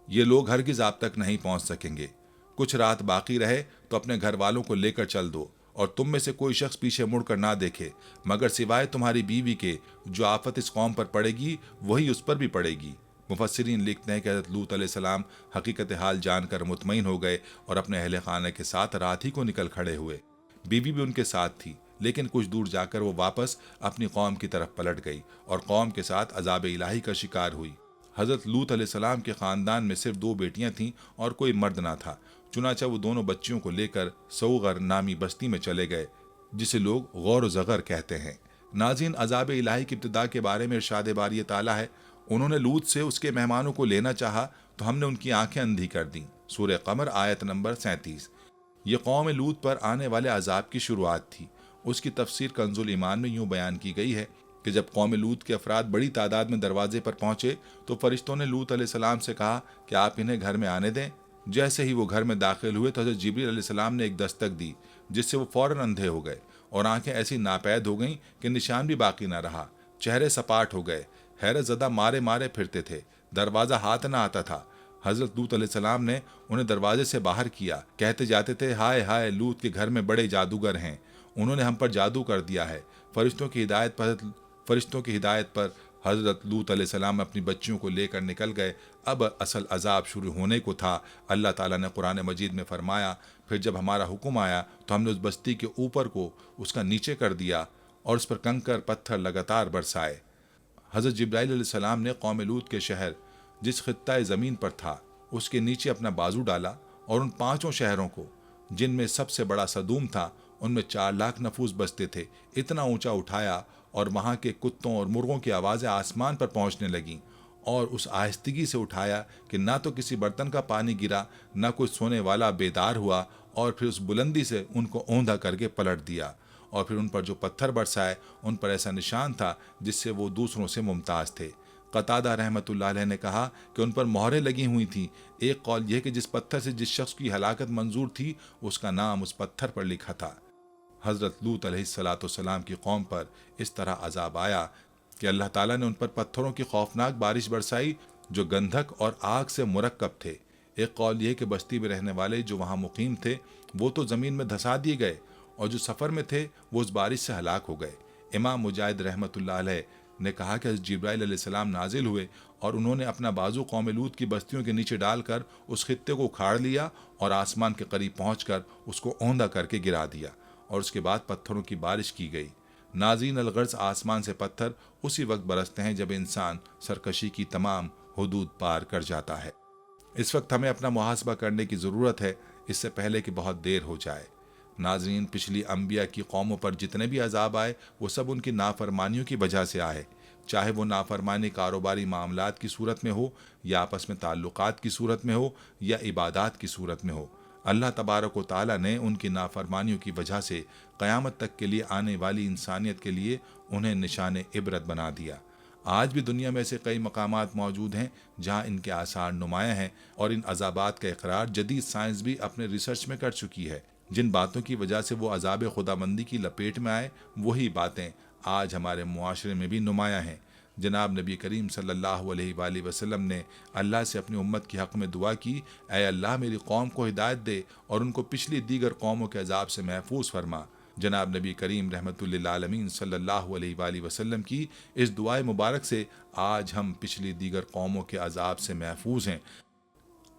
ये लोग हरगिज़ आप तक नहीं पहुंच सकेंगे। कुछ रात बाकी रहे तो अपने घर वालों को लेकर चल दो, और तुम में से कोई शख्स पीछे मुड़कर ना देखे, मगर सिवाय तुम्हारी बीवी के। जो आफत इस कौम पर पड़ेगी वही उस पर भी पड़ेगी। मुफस्सिरीन लिखते हैं कि हज़रत लूत अलैहिस्सलाम हकीकत हाल जानकर मुतमईन हो गए और अपने अहले खाने के साथ रात ही को निकल खड़े हुए। बीवी भी उनके साथ थी, लेकिन कुछ दूर जाकर वो वापस अपनी कौम की तरफ पलट गई और कौम के साथ अजाब इलाही का शिकार हुई। हज़रत लूत अलैहिस्सलाम के ख़ानदान में सिर्फ 2 बेटियां थीं और कोई मर्द ना था। चुनाचा वो दोनों बच्चियों को लेकर सऊगर नामी बस्ती में चले गए, जिसे लोग गौर ज़गर कहते हैं। नाज़रीन, अजाब इलाही की इब्तिदा के बारे में इरशाद बारी ताला है, उन्होंने लूत से उसके मेहमानों को लेना चाहा तो हमने उनकी आंखें अंधी कर दी। सूरह कमर आयत नंबर 37। ये कौम लूत पर आने वाले अजाब की शुरुआत थी। उसकी तफसीर कंजुल ईमान में यूं बयान की गई है कि जब कौम लूत के अफराद बड़ी तादाद में दरवाजे पर पहुंचे तो फरिश्तों ने लूत अलैहिस्सलाम से कहा कि आप इन्हें घर में आने दें। जैसे ही वो घर में दाखिल हुए तो हज़रत जिब्रील अलैहिस्सलाम ने एक दस्तक दी, जिससे वो फौरन अंधे हो गए और आंखें ऐसी नापैद हो गईं कि निशान भी बाकी ना रहा। चेहरे सपाट हो गए, हैरत ज़दा मारे मारे फिरते थे, दरवाज़ा हाथ ना आता था। हज़रत लूत अलैहिस्सलाम ने उन्हें दरवाजे से बाहर किया, कहते जाते थे, हाय हाय, लूत के घर में बड़े जादूगर हैं, उन्होंने हम पर जादू कर दिया है। फरिश्तों की हिदायत पर हज़रत लूत अलैहिस्सलाम अपनी बच्चियों को लेकर निकल गए। अब असल अजाब शुरू होने को था। अल्लाह ताला ने कुरान मजीद में फरमाया, फिर जब हमारा हुक्म आया तो हमने उस बस्ती के ऊपर को उसका नीचे कर दिया और उस पर कंकर पत्थर लगातार बरसाए। हज़रत जिब्राइल अलैहिस्सलाम ने कौम लूत के शहर जिस खित्ता ज़मीन पर था उसके नीचे अपना बाजू डाला और उन 5 शहरों को, जिनमें सबसे बड़ा सदूम था, उनमें 4 लाख नफूस बसते थे, इतना ऊंचा उठाया और वहां के कुत्तों और मुर्गों की आवाज़ें आसमान पर पहुंचने लगीं, और उस आहिस्तगी से उठाया कि ना तो किसी बर्तन का पानी गिरा, ना कोई सोने वाला बेदार हुआ, और फिर उस बुलंदी से उनको औंधा करके पलट दिया। और फिर उन पर जो पत्थर बरसाए उन पर ऐसा निशान था जिससे वो दूसरों से मुमताज़ थे। कतादा रहमतुल्लाह अलैह ने कहा कि उन पर मोहरें लगी हुई थी। एक कौल यह कि जिस पत्थर से जिस शख्स की हलाकत मंजूर थी उसका नाम उस पत्थर पर लिखा था। हज़रत लूत अलैहिस्सलाम की कौम पर इस तरह अजाब आया कि अल्लाह ताला ने उन पर पत्थरों की खौफनाक बारिश बरसाई जो गंधक और आग से मुरक्कब थे। एक कौल यह कि बस्ती में रहने वाले जो वहाँ मुकीम थे वो तो ज़मीन में धंसा दिए गए, और जो सफ़र में थे वो उस बारिश से हलाक हो गए। इमाम मुजाहिद रहमतुल्लाह अलैह ने कहा कि जिब्राइल अलैहिस्सलाम नाजिल हुए और उन्होंने अपना बाजू कौम लूत की बस्तियों के नीचे डालकर उस खित्ते को उखाड़ लिया और आसमान के करीब पहुंचकर उसको औंधा करके गिरा दिया, और उसके बाद पत्थरों की बारिश की गई। नाज़रीन, अलगर्ज आसमान से पत्थर उसी वक्त बरसते हैं जब इंसान सरकशी की तमाम हुदूद पार कर जाता है। इस वक्त हमें अपना मुहासबा करने की ज़रूरत है, इससे पहले कि बहुत देर हो जाए। नाज़रीन, पिछली अंबिया की कौमों पर जितने भी अजाब आए वो सब उनकी नाफरमानियों की वजह से आए, चाहे वो नाफरमानी कारोबारी मामलात की सूरत में हो, या आपस में ताल्लुकात की सूरत में हो, या इबादात की सूरत में हो। अल्लाह तबारक व तआला ने उनकी नाफरमानियों की वजह से क़यामत तक के लिए आने वाली इंसानियत के लिए उन्हें निशान इबरत बना दिया। आज भी दुनिया में ऐसे कई मकामात मौजूद हैं जहाँ इनके आसार नुमायाँ हैं, और इन अजाबात का इकरार जदीद साइंस भी अपने रिसर्च में कर चुकी है। जिन बातों की वजह से वो अजाब खुदाबंदी की लपेट में आए, वही बातें आज हमारे मुआशरे में भी नुमायाँ हैं। जनाब नबी करीम सल्लल्लाहु अलैहि वसल्लम ने अल्लाह से अपनी उम्मत के हक़ में दुआ की, ऐ अल्लाह, मेरी कौम को हिदायत दे और उनको पिछली दीगर कौमों के अजाब से महफूज फरमा। जनाब नबी करीम रहमतुल्लिल आलमीन सल्लल्लाहु अलैहि वसल्लम की इस दुआए मुबारक से आज हम पिछली दीगर कौमों के अजाब से महफूज हैं।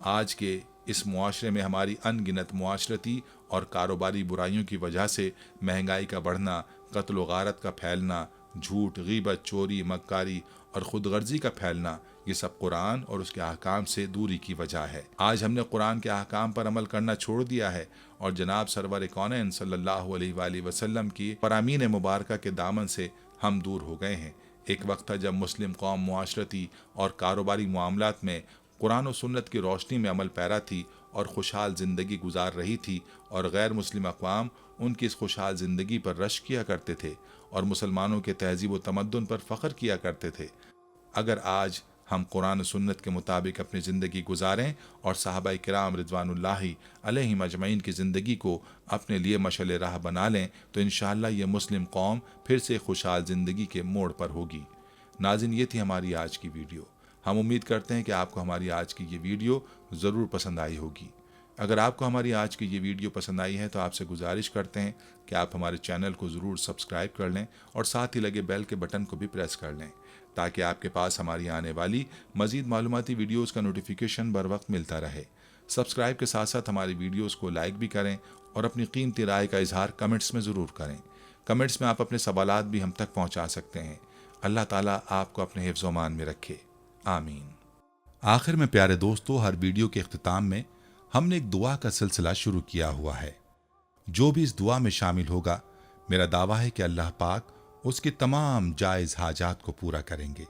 आज के इस मुआशरे में हमारी अनगिनत मुआशरती और कारोबारी बुराइयों की वजह से महंगाई का बढ़ना, कत्ल व गारत का फैलना, झूठ, गीबत, चोरी, मक्कारी और खुदगर्जी का फैलना, ये सब कुरान और उसके अहकाम से दूरी की वजह है। आज हमने कुरान के अहकाम पर अमल करना छोड़ दिया है और जनाब सरवर कौनैन सल्लल्लाहु अलैहि वसल्लम की फरामीन मुबारका के दामन से हम दूर हो गए हैं। एक वक्त था जब मुस्लिम कौम मुआशरती और कारोबारी मामलात में कुरान और सुन्नत की रोशनी में अमल पैरा थी اور خوشحال زندگی گزار رہی تھی اور غیر مسلم اقوام ان کی اس خوشحال زندگی پر رشک کیا کرتے تھے اور مسلمانوں کے تہذیب و تمدن پر فخر کیا کرتے تھے۔ اگر آج ہم قرآن و سنت کے مطابق اپنی زندگی گزاریں اور صحابہ کرام رضوان اللہ علیہم اجمعین کی زندگی کو اپنے لیے مشعل راہ بنا لیں تو انشاءاللہ یہ مسلم قوم پھر سے خوشحال زندگی کے موڑ پر ہوگی۔ ناظرین، یہ تھی ہماری آج کی ویڈیو۔ ہم امید کرتے ہیں کہ آپ کو ہماری آج کی یہ ویڈیو ضرور پسند آئی ہوگی۔ اگر آپ کو ہماری آج کی یہ ویڈیو پسند آئی ہے تو آپ سے گزارش کرتے ہیں کہ آپ ہمارے چینل کو ضرور سبسکرائب کر لیں اور ساتھ ہی لگے بیل کے بٹن کو بھی پریس کر لیں تاکہ آپ کے پاس ہماری آنے والی مزید معلوماتی ویڈیوز کا نوٹیفیکیشن بر وقت ملتا رہے۔ سبسکرائب کے ساتھ ساتھ ہماری ویڈیوز کو لائک بھی کریں اور اپنی قیمتی رائے کا اظہار کمنٹس میں ضرور کریں۔ کمنٹس میں آپ اپنے سوالات بھی ہم تک پہنچا سکتے ہیں۔ اللہ تعالیٰ آپ کو اپنے حفظ و امان میں رکھے، آمین۔ آخر میں پیارے دوستو، ہر ویڈیو کے اختتام میں ہم نے ایک دعا کا سلسلہ شروع کیا ہوا ہے۔ جو بھی اس دعا میں شامل ہوگا، میرا دعویٰ ہے کہ اللہ پاک اس کی تمام جائز حاجات کو پورا کریں گے۔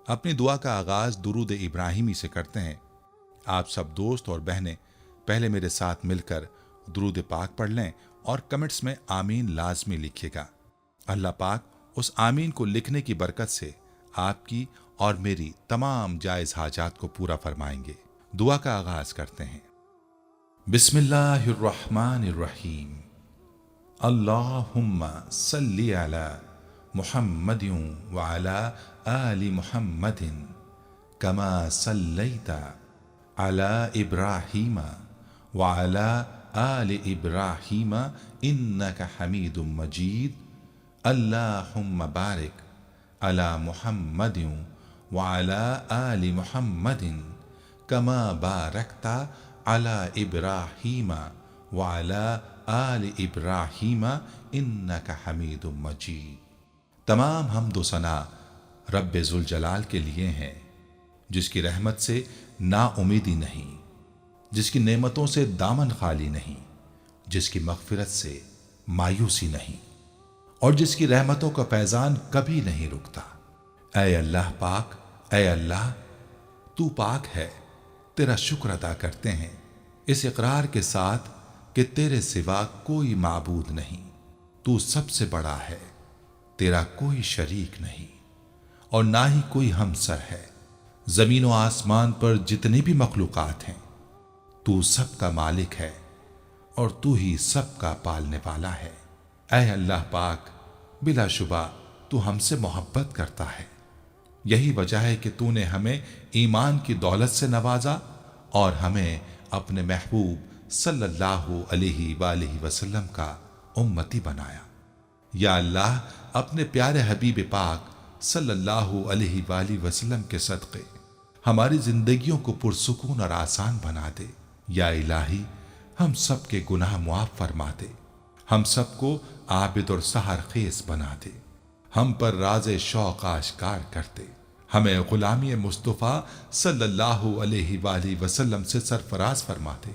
اپنی دعا کا آغاز درود ابراہیمی سے کرتے ہیں۔ آپ سب دوست اور بہنیں پہلے میرے ساتھ مل کر درود پاک پڑھ لیں اور کمنٹس میں آمین لازمی لکھیے گا۔ اللہ پاک اس آمین کو لکھنے کی برکت سے آپ کی اور میری تمام جائز حاجات کو پورا فرمائیں گے۔ دعا کا آغاز کرتے ہیں۔ بسم اللہ الرحمن الرحیم۔ اللہم صلی علی محمد وعلی آل محمد کما صلیت علی ابراہیم وعلی آل ابراہیم انک حمید مجید۔ اللہم بارک علی محمد وعلی آل محمد کما بارکت علی ابراہیم وعلی آل ابراہیم انک حمید مجید۔ تمام حمد و ثنا رب ذوالجلال کے لیے ہیں، جس کی رحمت سے نا امیدی نہیں، جس کی نعمتوں سے دامن خالی نہیں، جس کی مغفرت سے مایوسی نہیں، اور جس کی رحمتوں کا فیضان کبھی نہیں رکتا۔ اے اللہ پاک، اے اللہ تو پاک ہے، تیرا شکر ادا کرتے ہیں اس اقرار کے ساتھ کہ تیرے سوا کوئی معبود نہیں، تو سب سے بڑا ہے، تیرا کوئی شریک نہیں اور نہ ہی کوئی ہمسر ہے۔ زمین و آسمان پر جتنی بھی مخلوقات ہیں تو سب کا مالک ہے اور تو ہی سب کا پالنے والا ہے۔ اے اللہ پاک، بلا شبہ تو ہم سے محبت کرتا ہے، یہی وجہ ہے کہ تو نے ہمیں ایمان کی دولت سے نوازا اور ہمیں اپنے محبوب صلی اللہ علیہ وآلہ وسلم کا امتی بنایا۔ یا اللہ، اپنے پیارے حبیب پاک صلی اللہ علیہ وآلہ وسلم کے صدقے ہماری زندگیوں کو پرسکون اور آسان بنا دے۔ یا الہی، ہم سب کے گناہ معاف فرما دے، ہم سب کو عابد اور سحر خیز بنا دے، ہم پر راز شوق آشکار کر دے، ہمیں غلامی مصطفیٰ صلی اللہ علیہ وآلہ وسلم سے سرفراز فرما دے،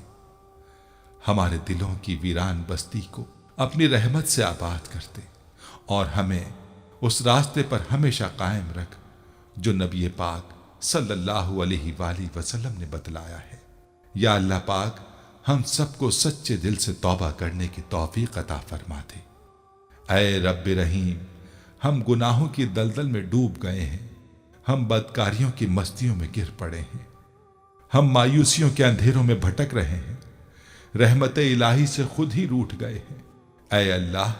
ہمارے دلوں کی ویران بستی کو اپنی رحمت سے آباد کر دے اور ہمیں اس راستے پر ہمیشہ قائم رکھ جو نبی پاک صلی اللہ علیہ وآلہ وسلم نے بتلایا ہے۔ یا اللہ پاک، ہم سب کو سچے دل سے توبہ کرنے کی توفیق عطا فرما دے۔ اے رب رحیم، ہم گناہوں کی دلدل میں ڈوب گئے ہیں، ہم بدکاریوں کی مستیوں میں گر پڑے ہیں، ہم مایوسیوں کے اندھیروں میں بھٹک رہے ہیں، رحمت الہی سے خود ہی روٹھ گئے ہیں۔ اے اللہ،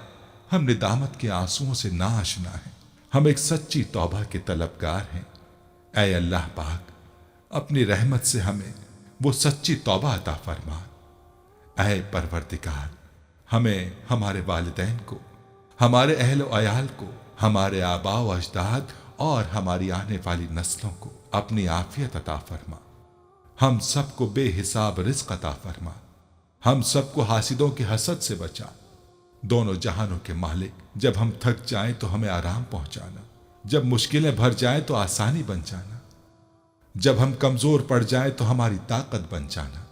ہم ندامت کے آنسوؤں سے ناآشنا ہیں، ہم ایک سچی توبہ کے طلبگار ہیں۔ اے اللہ پاک، اپنی رحمت سے ہمیں وہ سچی توبہ عطا فرما۔ اے پروردگار، ہمیں ہمارے والدین کو، ہمارے اہل و عیال کو، ہمارے آباء و اجداد اور ہماری آنے والی نسلوں کو اپنی عافیت عطا فرما۔ ہم سب کو بے حساب رزق عطا فرما، ہم سب کو حاسدوں کے حسد سے بچا۔ دونوں جہانوں کے مالک، جب ہم تھک جائیں تو ہمیں آرام پہنچانا، جب مشکلیں بھر جائیں تو آسانی بن جانا، جب ہم کمزور پڑ جائیں تو ہماری طاقت بن جانا،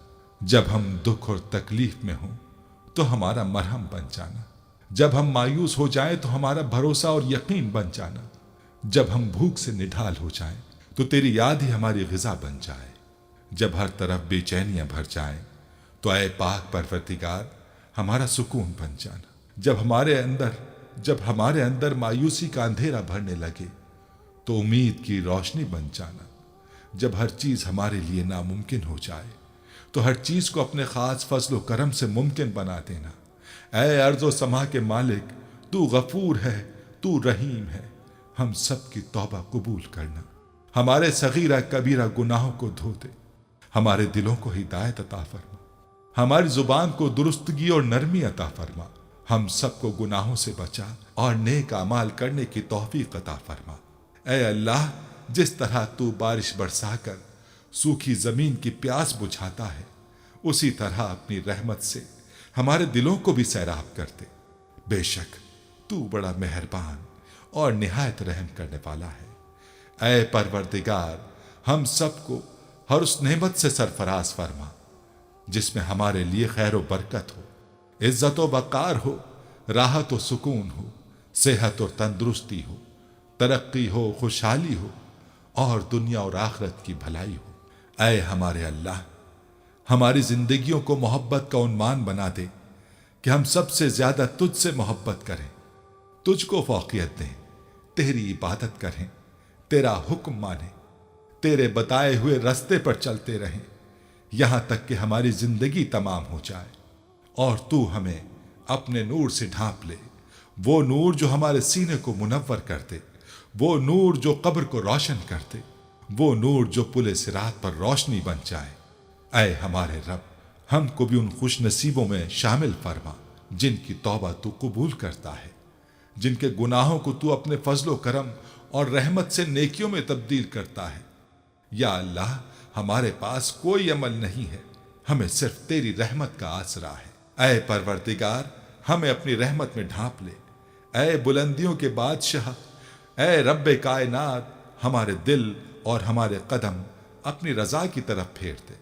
جب ہم دکھ اور تکلیف میں ہوں تو ہمارا مرہم بن جانا، جب ہم مایوس ہو جائیں تو ہمارا بھروسہ اور یقین بن جانا، جب ہم بھوک سے نڈھال ہو جائیں تو تیری یاد ہی ہماری غذا بن جائے، جب ہر طرف بے چینیاں بھر جائیں تو اے پاک پروردگار ہمارا سکون بن جانا۔ جب ہمارے اندر مایوسی کا اندھیرا بھرنے لگے تو امید کی روشنی بن جانا۔ جب ہر چیز ہمارے لیے ناممکن ہو جائے تو ہر چیز کو اپنے خاص فضل و کرم سے ممکن بنا دینا۔ اے ارض و سما کے مالک، تو غفور ہے، تو رحیم ہے، ہم سب کی توبہ قبول کرنا۔ ہمارے صغیرہ کبیرہ گناہوں کو دھو دے، ہمارے دلوں کو ہدایت عطا فرما، ہماری زبان کو درستگی اور نرمی عطا فرما، ہم سب کو گناہوں سے بچا اور نیک اعمال کرنے کی توفیق عطا فرما۔ اے اللہ، جس طرح تو بارش برسا کر سوکھی زمین کی پیاس بجھاتا ہے، اسی طرح اپنی رحمت سے ہمارے دلوں کو بھی سیراب کر دے۔ بے شک تو بڑا مہربان اور نہایت رحم کرنے والا ہے۔ اے پروردگار، ہم سب کو ہر اس نعمت سے سرفراز فرما جس میں ہمارے لیے خیر و برکت ہو، عزت و وقار ہو، راحت و سکون ہو، صحت اور تندرستی ہو، ترقی ہو، خوشحالی ہو اور دنیا اور آخرت کی بھلائی ہو۔ اے ہمارے اللہ، ہماری زندگیوں کو محبت کا عنوان بنا دے کہ ہم سب سے زیادہ تجھ سے محبت کریں، تجھ کو فوقیت دیں، تیری عبادت کریں، تیرا حکم مانیں، تیرے بتائے ہوئے رستے پر چلتے رہیں یہاں تک کہ ہماری زندگی تمام ہو جائے اور تو ہمیں اپنے نور سے ڈھانپ لے، وہ نور جو ہمارے سینے کو منور کر دے، وہ نور جو قبر کو روشن کر دے، وہ نور جو پل صراط پر روشنی بن جائے۔ اے ہمارے رب، ہم کو بھی ان خوش نصیبوں میں شامل فرما جن کی توبہ تو قبول کرتا ہے، جن کے گناہوں کو تو اپنے فضل و کرم اور رحمت سے نیکیوں میں تبدیل کرتا ہے۔ یا اللہ، ہمارے پاس کوئی عمل نہیں ہے، ہمیں صرف تیری رحمت کا آسرا ہے۔ اے پروردگار، ہمیں اپنی رحمت میں ڈھانپ لے۔ اے بلندیوں کے بادشاہ، اے رب کائنات، ہمارے دل اور ہمارے قدم اپنی رضا کی طرف پھیر دے۔